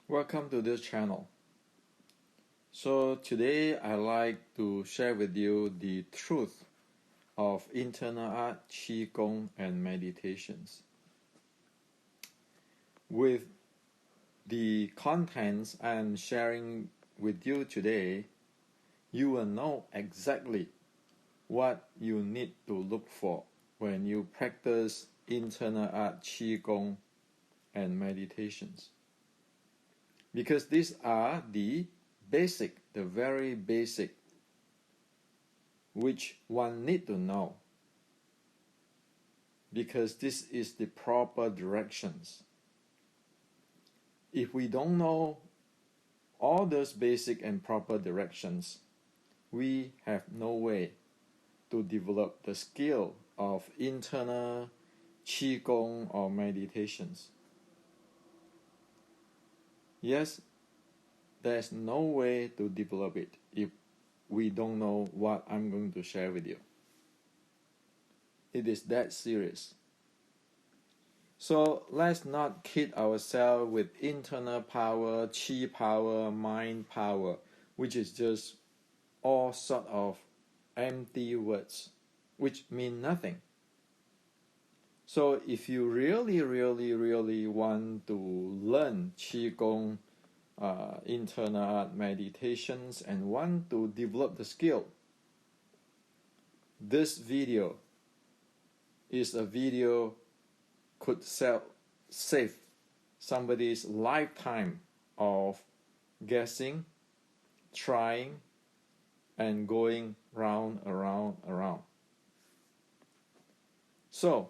Welcome to this channel. So today I like to share with you the truth of internal art, Qigong and meditations. With the contents I am sharing with you today, you will know exactly what you need to look for when you practice internal art, Qigong and meditations. Because these are the very basic, which one need to know. Because this is the proper directions. If we don't know all those basic and proper directions, we have no way to develop the skill of internal Qigong or meditations. Yes, there's no way to develop it if we don't know what I'm going to share with you. It is that serious. So let's not kid ourselves with internal power, chi power, mind power, which is just all sort of empty words, which mean nothing. So if you really want to learn Qigong, internal art meditations and want to develop the skill, this video is a video could save somebody's lifetime of guessing, trying, and going round. So,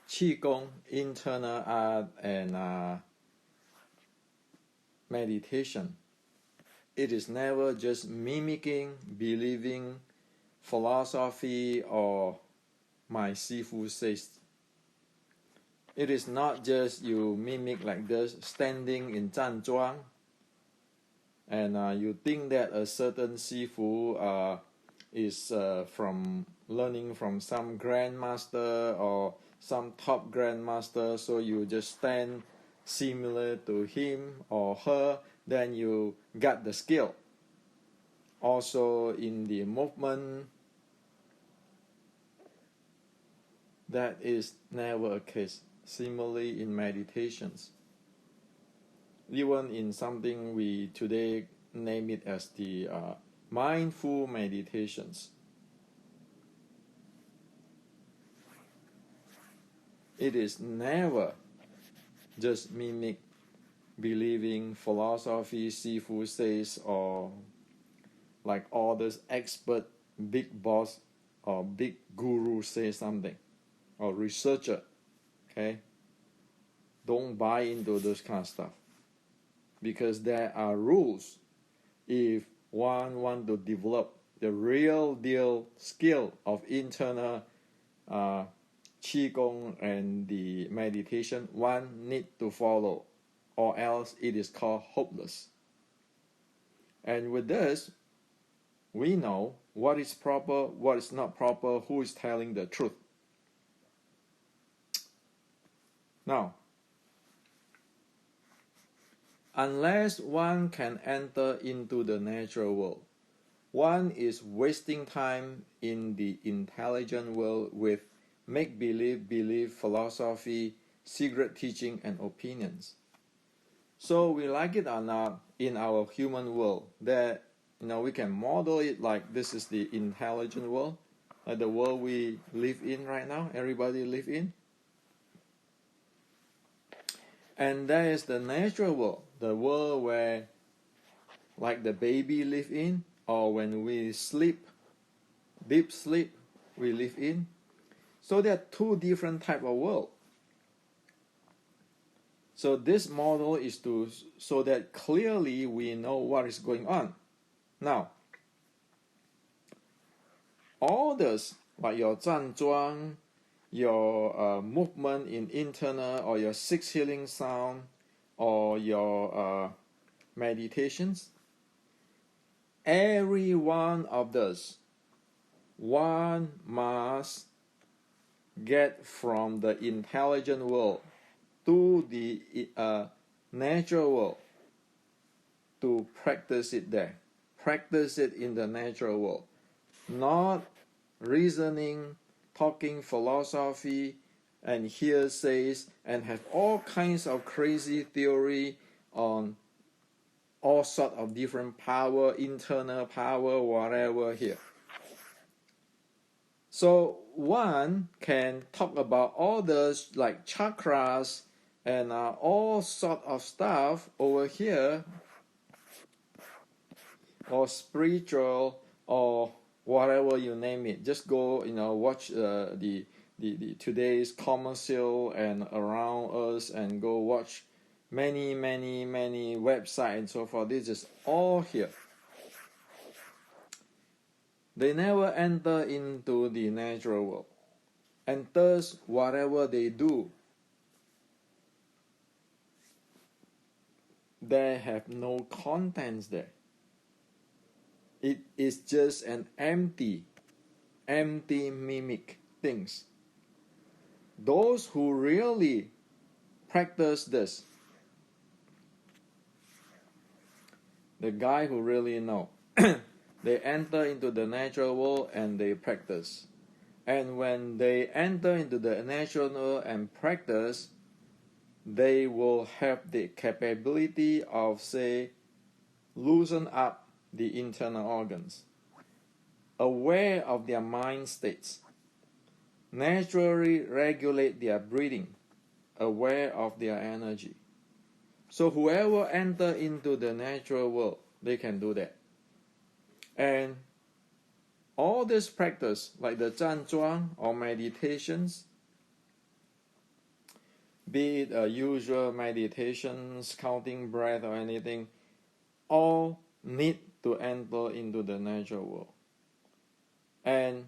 Qigong, internal art, and meditation, it is never just mimicking, believing philosophy or my Sifu says. It is not just you mimic like this, standing in 站桩, and you think that a certain Sifu is from learning from some grandmaster or some top grandmaster, so you just stand similar to him or her, then you got the skill. Also in the movement, that is never a case. Similarly in meditations, even in something we today name it as the mindful meditations, it is never just mimic believing philosophy, Sifu says, or like all this expert big boss or big guru say something, or researcher. Okay, don't buy into this kind of stuff, because there are rules if one want to develop the real deal skill of internal Qigong and the meditation. One need to follow, or else it is called hopeless. And with this, we know what is proper, what is not proper, who is telling the truth. Now, unless one can enter into the natural world, one is wasting time in the intelligent world with make-believe, belief, philosophy, secret teaching, and opinions. So we like it or not, in our human world, that we can model it like this is the intelligent world, like the world we live in right now, everybody live in. And there is the natural world, the world where like the baby live in, or when we sleep, deep sleep, we live in. So there are two different type of world. So this model is so that clearly we know what is going on. Now, all this, like your 站桩, your movement in internal, or your six healing sound, or your meditations, every one of those, one must get from the intelligent world to the natural world to practice it there. Practice it in the natural world. Not reasoning, talking philosophy, and hearsays, and have all kinds of crazy theory on all sort of different power, internal power, whatever here. So one can talk about all those like chakras and all sort of stuff over here, or spiritual, or whatever you name it. Just go, watch the today's commercial and around us, and go watch many websites and so forth. This is all here. They never enter into the natural world, and thus whatever they do, they have no contents there. It is just an empty mimic things. Those who really practice this, the guy who really know, they enter into the natural world and they practice. And when they enter into the natural world and practice, they will have the capability of, say, loosen up the internal organs, aware of their mind states, naturally regulate their breathing, aware of their energy. So whoever enter into the natural world, they can do that. And all this practice, like the Zhanzhuang or meditations, be it usual meditations, counting breath or anything, all need to enter into the natural world. And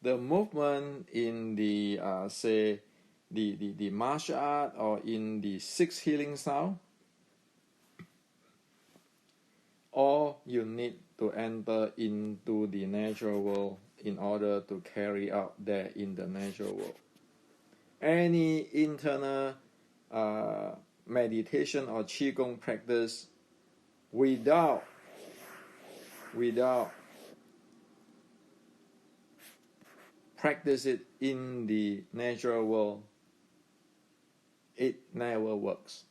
the movement in the say the martial art, or in the 6 healing sound, all you need to enter into the natural world in order to carry out there in the natural world. Any internal meditation or Qigong practice without practice it in the natural world, it never works.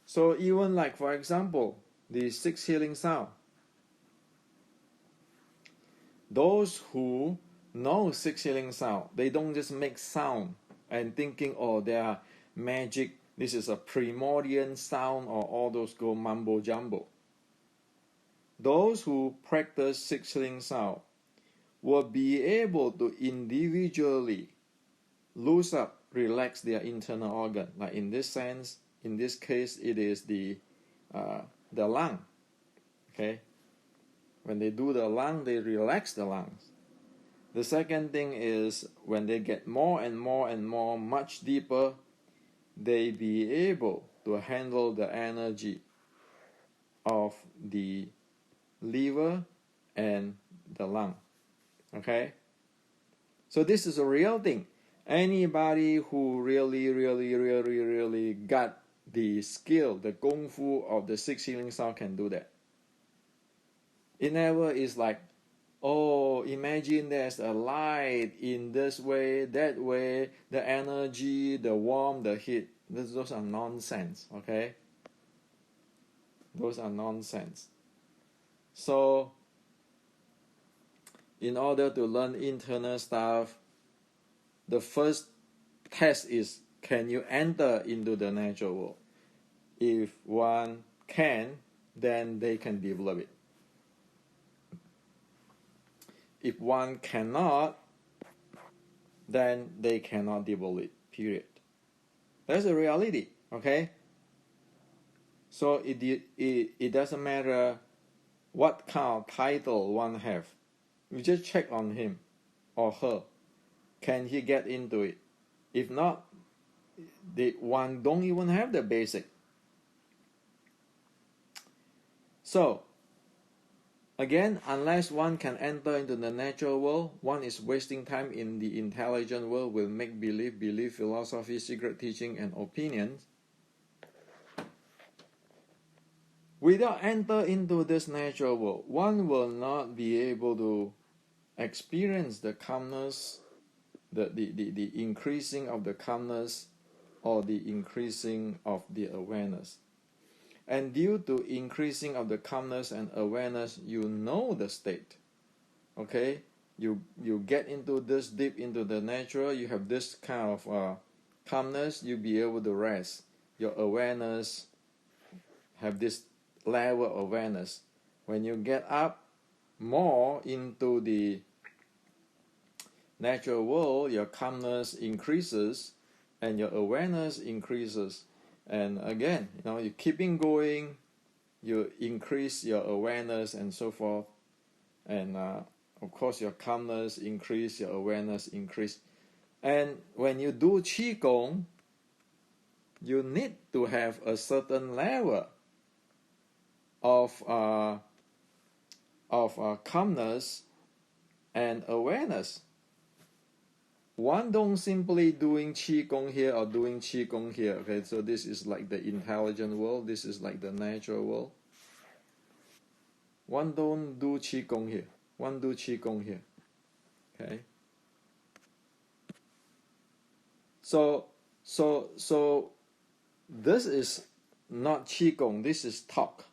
So even like, for example, the 6 healing sound, those who know 6 healing sound, they don't just make sound and thinking, oh, they are magic, this is a primordial sound, or all those go mumbo jumbo. Those who practice 6 healing sound will be able to individually loose up, relax their internal organ. Like in this sense, in this case, it is the lung. Okay, when they do the lung, they relax the lungs. The second thing is, when they get more and more, much deeper, they be able to handle the energy of the liver and the lung. Okay, so this is a real thing. Anybody who really got the skill, the kung fu of the 6 healing sound can do that. It never is like, oh, imagine there's a light in this way, that way, the energy, the warmth, the heat. Those are nonsense, okay? Those are nonsense. So, in order to learn internal stuff, the first test is, can you enter into the natural world? If one can, then they can develop it. If one cannot, then they cannot develop it, period. That's the reality, okay? So it doesn't matter what kind of title one have. You just check on him or her. Can he get into it? If not, one don't even have the basic. So, again, unless one can enter into the natural world, one is wasting time in the intelligent world with make-believe, belief, philosophy, secret teaching, and opinions. Without enter into this natural world, one will not be able to experience the calmness, the increasing of the calmness or the increasing of the awareness. And due to increasing of the calmness and awareness, you know the state. Okay? You get into this deep into the natural, you have this kind of calmness, you'll be able to rest. Your awareness have this level of awareness. When you get up more into the natural world, your calmness increases and your awareness increases. And again, you keeping going, you increase your awareness and so forth. And of course, your calmness increase, your awareness increase. And when you do Qigong, you need to have a certain level of calmness and awareness. One don't simply doing Qigong here or doing Qigong here. Okay, so this is like the intelligent world. This is like the natural world. One don't do Qigong here. One do Qigong here. Okay. So this is not Qigong. This is talk.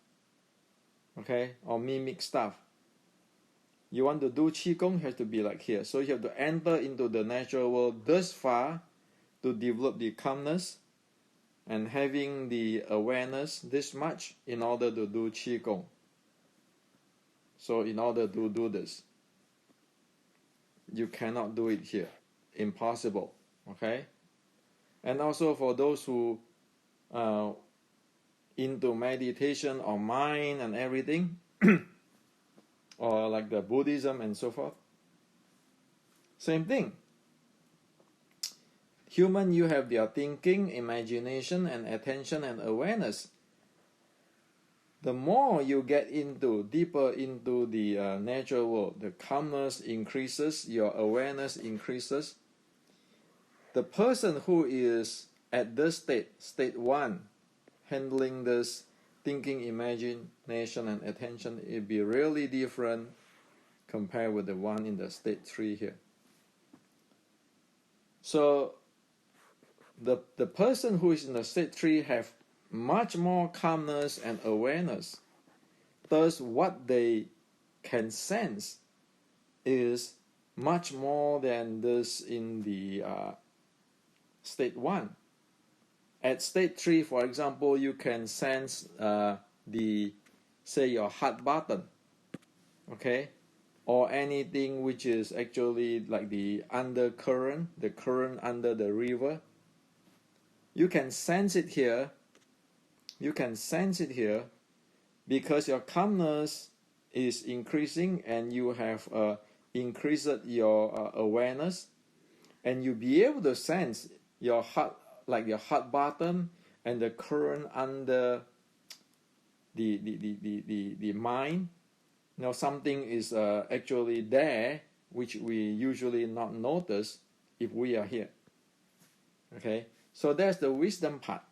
Okay, or mimic stuff. You want to do Qigong, has to be like here. So you have to enter into the natural world this far to develop the calmness and having the awareness this much in order to do Qigong. So in order to do this, you cannot do it here. Impossible. Okay? And also for those who into meditation or mind and everything, or like the Buddhism and so forth, same thing. Human, you have their thinking, imagination, and attention and awareness. The more you get into, deeper into the natural world, the calmness increases, your awareness increases. The person who is at this state 1, handling this thinking, imagination, and attention, it will be really different compared with the one in the state 3 here. So the person who is in the state 3 have much more calmness and awareness. Thus, what they can sense is much more than this in the state 1. At state 3, for example, you can sense your heart button, okay, or anything which is actually like the undercurrent, the current under the river. You can sense it here. You can sense it here because your calmness is increasing and you have increased your awareness, and you'll be able to sense your heart, like your heart button and the current under the mind. Something is actually there which we usually not notice if we are here. Okay, so that's the wisdom part.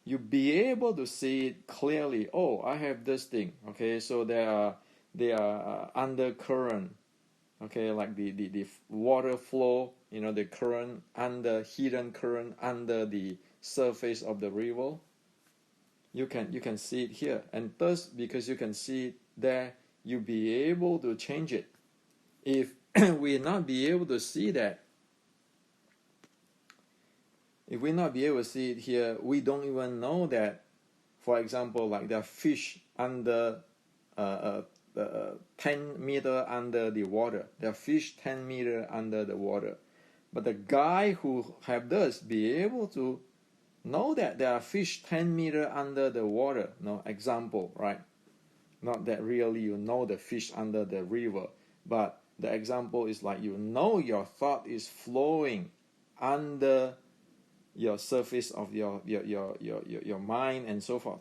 You be able to see it clearly. Oh, I have this thing. Okay, so they are undercurrent. Okay, like the water flow, the current under, hidden current under the surface of the river. You can see it here, and thus because you can see it there, you be able to change it. If we not be able to see that, if we not be able to see it here, we don't even know that. For example, like the fish under 10 meter under the water. There are fish 10 meter under the water. But the guy who have this be able to know that there are fish 10 meter under the water. No example, right? Not that really you know the fish under the river, but the example is like your thought is flowing under your surface of your mind and so forth.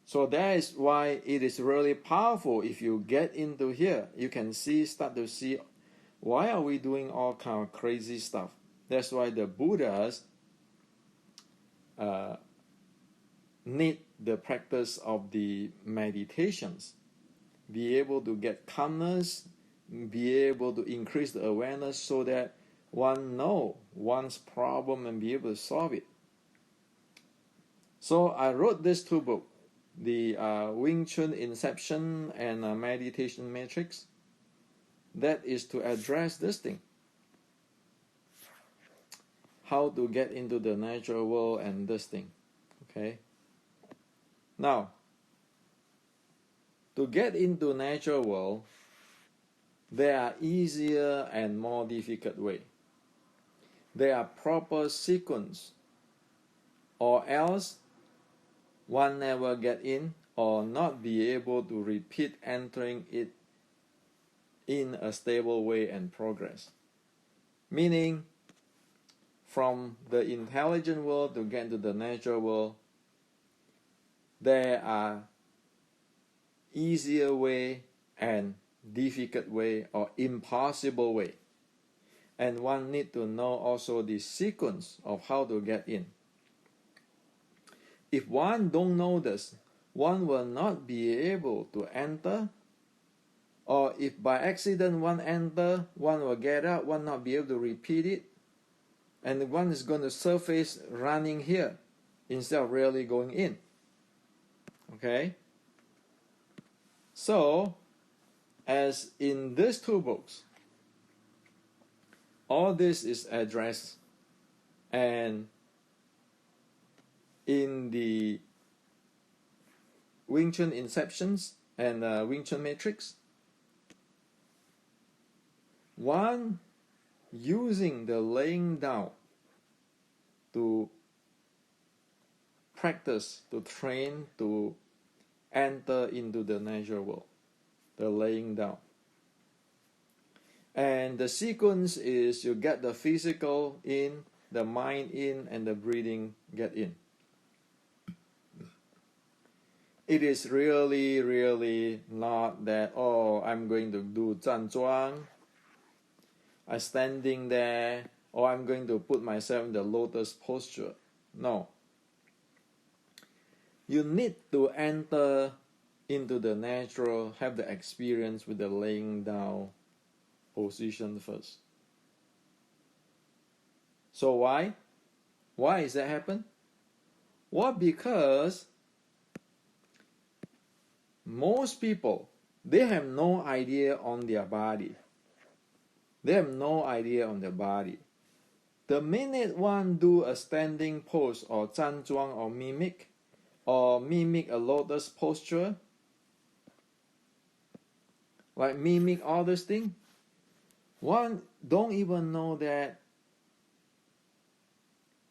So that is why it is really powerful. If you get into here, you can start to see why are we doing all kind of crazy stuff. That's why the Buddhas need the practice of the meditations, be able to get calmness, be able to increase the awareness so that one know one's problem and be able to solve it. So I wrote these two books, the Wing Chun Inception and Meditation Matrix. That is to address this thing. How to get into the natural world and this thing. Okay. Now, to get into natural world, there are easier and more difficult way. There are proper sequence, or else one never get in or not be able to repeat entering it in a stable way and progress. Meaning, from the intelligent world to get into the natural world, there are easier way and difficult way or impossible way. And one need to know also the sequence of how to get in. If one don't know this, one will not be able to enter, or if by accident one enter, one will get out, one not be able to repeat it, and one is going to surface running here instead of really going in. Okay? So, as in these two books, all this is addressed, and in the Wing Chun Inceptions and Wing Chun Matrix, one using the laying down to practice, to train, to enter into the natural world, the laying down. And the sequence is you get the physical in, the mind in, and the breathing get in. It is really, really not that, oh, I'm going to do 站桩, I'm standing there, or I'm going to put myself in the lotus posture. No. You need to enter into the natural, have the experience with the laying down position first. So why? Why is that happen? Well, because most people, they have no idea on their body. They have no idea on their body. The minute one do a standing pose or 站桩 or mimic a lotus posture, like mimic all this thing, one don't even know that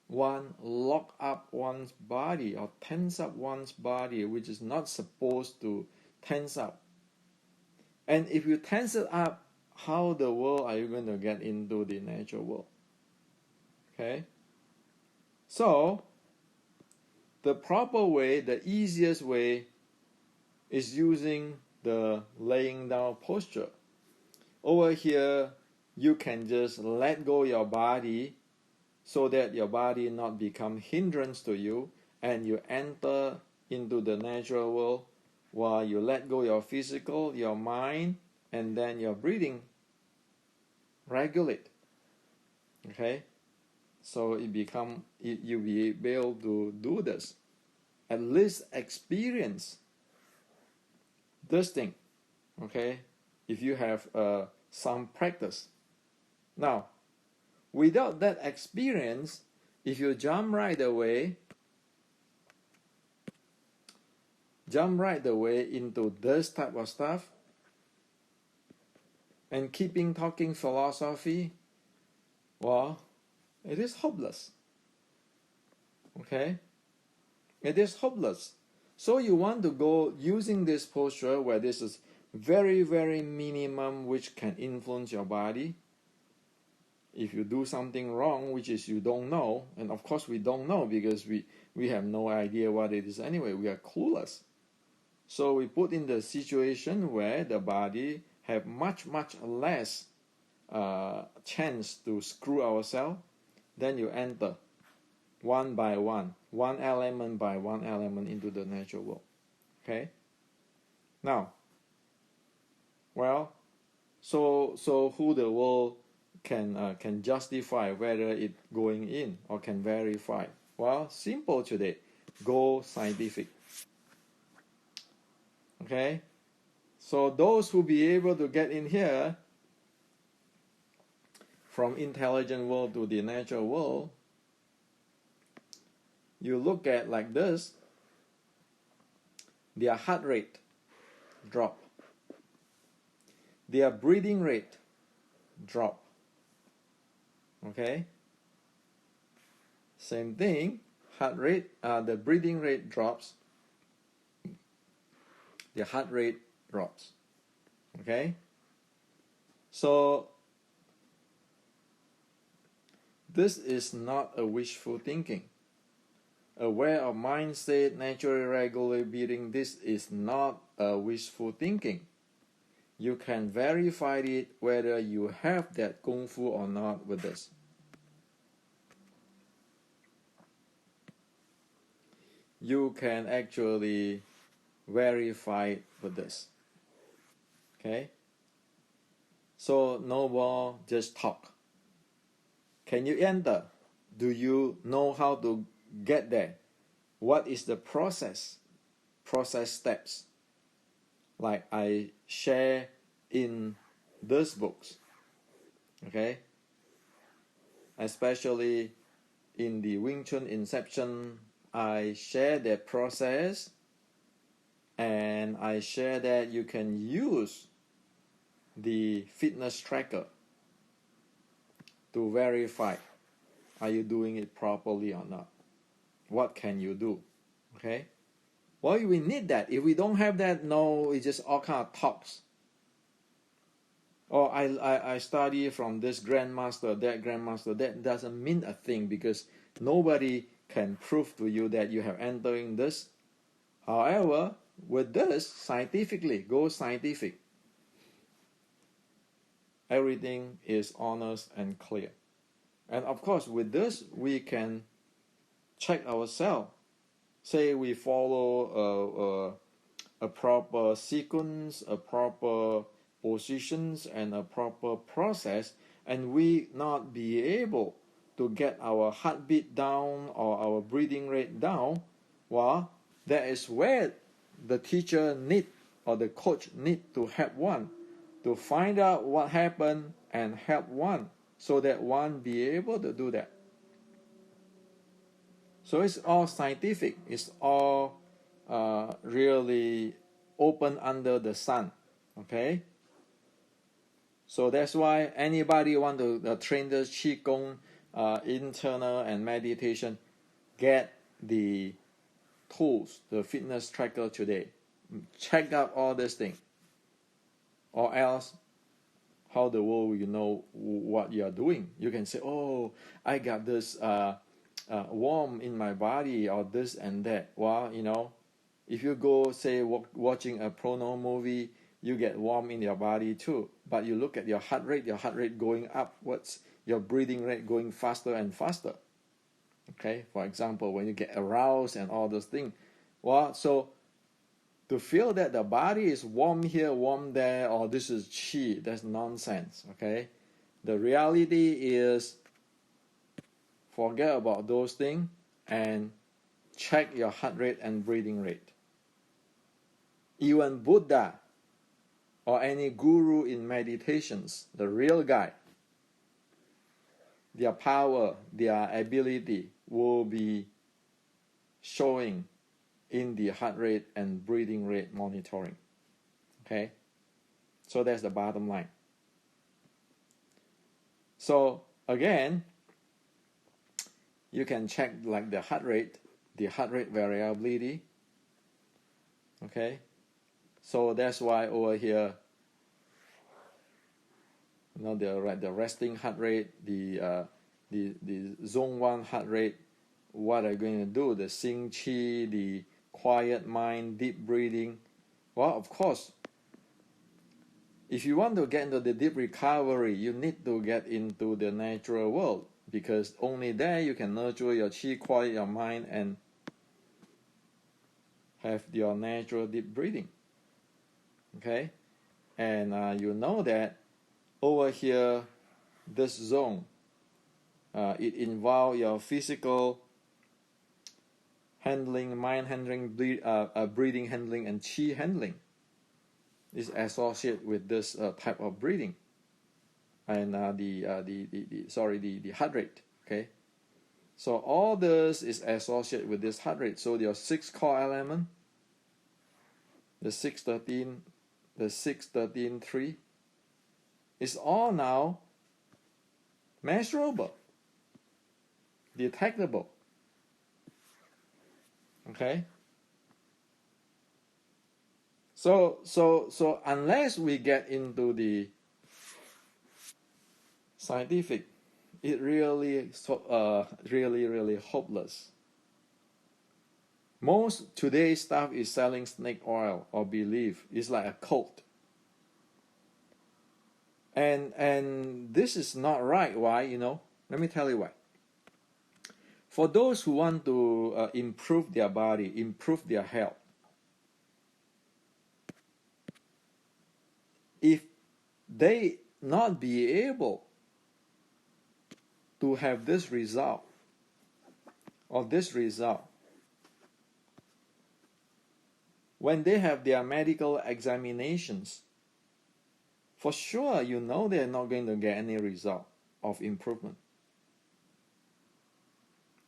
one lock up one's body or tense up one's body, which is not supposed to tense up. And if you tense it up, how the world are you going to get into the natural world? Okay? So, the proper way, the easiest way, is using the laying down posture. Over here, you can just let go your body so that your body not become hindrance to you, and you enter into the natural world while you let go your physical, your mind, and then your breathing regulate. Okay? So you'll be able to do this. At least experience this thing. Okay? If you have some practice. Now, without that experience, if you jump right away into this type of stuff and keeping talking philosophy, well, it is hopeless. Okay? It is hopeless. So you want to go using this posture where this is very, very minimum which can influence your body. If you do something wrong, which is you don't know, and of course we don't know because we have no idea what it is anyway, we are clueless. So we put in the situation where the body have much, much less chance to screw ourselves. Then you enter one by one. one element by one element into the natural world. Okay. Now, well, so who the world can justify whether it going in or can verify? Well, simple today. Go scientific. Okay. So those who be able to get in here from intelligent world to the natural world, you look at like this, their heart rate drop, their breathing rate drop. Okay, same thing, heart rate, the breathing rate drops, the heart rate drops. Okay, so this is not a wishful thinking. Aware of mind state, naturally regularly beating, this is not a wishful thinking. You can verify it whether you have that kung fu or not with this. You can actually verify it with this. Okay? So no more just talk. Can you enter? Do you know how to get there? What is the process steps? Like I share in these books, okay? Especially in the Wing Chun Inception, I share that process, and I share that you can use the fitness tracker to verify, are you doing it properly or not? What can you do? Okay? Well, we need that. If we don't have that, no, it's just all kind of talks. Or I study from this grandmaster, that grandmaster. That doesn't mean a thing, because nobody can prove to you that you have entering this. However, with this, scientifically, go scientific. Everything is honest and clear. And of course, with this, we can check ourselves. Say we follow a proper sequence, a proper positions, and a proper process, and we not be able to get our heartbeat down or our breathing rate down, well, that is where the teacher need or the coach need to help one to find out what happened and help one so that one be able to do that. So it's all scientific. It's all really open under the sun. Okay. So that's why anybody want to train this Qigong, internal and meditation, get the tools, the fitness tracker today. Check out all these things. Or else, how the world will you know what you are doing? You can say, oh, I got this warm in my body, or this and that. Well, you know, if you go, say, watching a porno movie, you get warm in your body too. But you look at your heart rate going upwards, your breathing rate going faster and faster. Okay, for example, when you get aroused and all those things. Well, so to feel that the body is warm here, warm there, or this is qi, that's nonsense. Okay, the reality is, forget about those things and check your heart rate and breathing rate. Even Buddha or any guru in meditations, the real guy, their power, their ability will be showing in the heart rate and breathing rate monitoring. Okay? So that's the bottom line. So again, you can check like the heart rate variability. Okay? So that's why over here, you know, the resting heart rate, the zone 1 heart rate, what are you going to do? The Xing Qi, the quiet mind, deep breathing. Well, of course, if you want to get into the deep recovery, you need to get into the natural world. because only there you can nurture your qi, quiet your mind, and have your natural deep breathing. Okay, and you know that over here, this zone, it involves your physical handling, mind handling, breathing handling, and qi handling is associated with this type of breathing, and the heart rate. Okay, so all this is associated with this heart rate. So your 6 core element, the 613, the 613.3, is all now measurable, detectable. Okay. So unless we get into the scientific, it really really hopeless. Most today's stuff is selling snake oil or belief. It's like a cult. And this is not right. Why? Let me tell you why. For those who want to improve their body, improve their health, if they not be able to have this result or this result, when they have their medical examinations, for sure they're not going to get any result of improvement.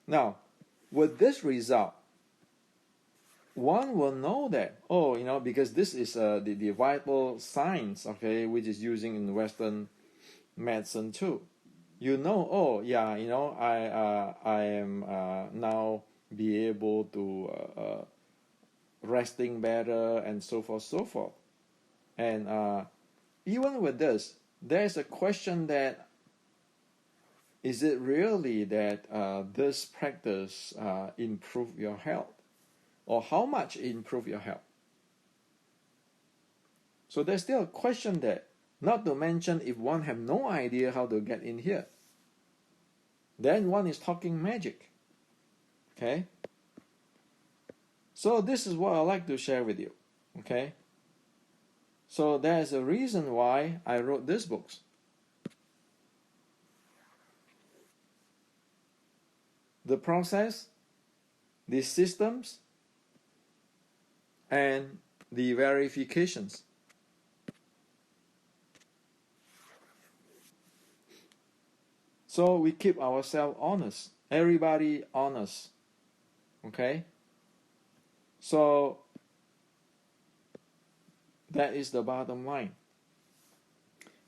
Now, with this result, one will know that, because this is the vital signs, okay, which is using in Western medicine too. I am now be able to resting better and so forth. And even with this, there's a question that, is it really that this practice improve your health? Or how much improve your health? So there's still a question there. Not to mention if one have no idea how to get in here, then one is talking magic. Okay? So this is what I like to share with you. Okay? So there's a reason why I wrote these books. The process, the systems, and the verifications. So we keep ourselves honest. Everybody honest. Okay? So that is the bottom line.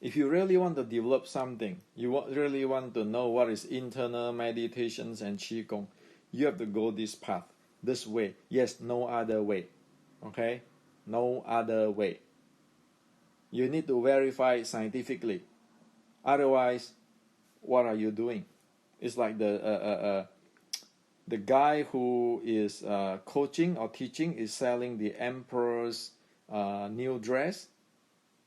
If you really want to develop something, really want to know what is internal meditations and Qigong, you have to go this path, this way. Yes, no other way. Okay? No other way. You need to verify it scientifically. Otherwise, what are you doing? It's like the guy who is coaching or teaching is selling the emperor's new dress,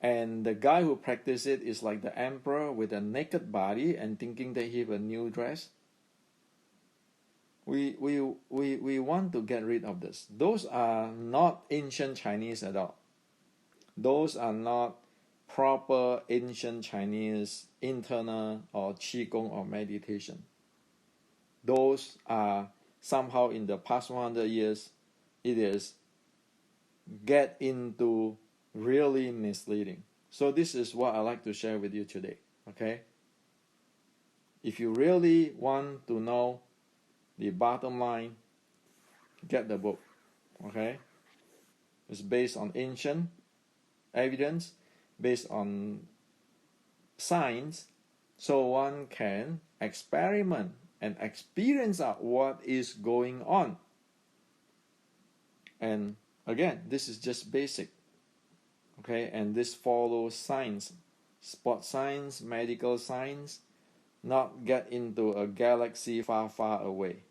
and the guy who practices it is like the emperor with a naked body and thinking that he have a new dress. We want to get rid of this. Those are not ancient Chinese at all. Those are not proper ancient Chinese internal or Qigong or meditation. Those are somehow in the past 100 years, it is get into really misleading. So this is what I like to share with you today. Okay? If you really want to know the bottom line, get the book. Okay? It's based on ancient evidence, based on science, so one can experiment and experience out what is going on. And again, this is just basic. Okay, and this follows science, sports science, medical science, not get into a galaxy far away.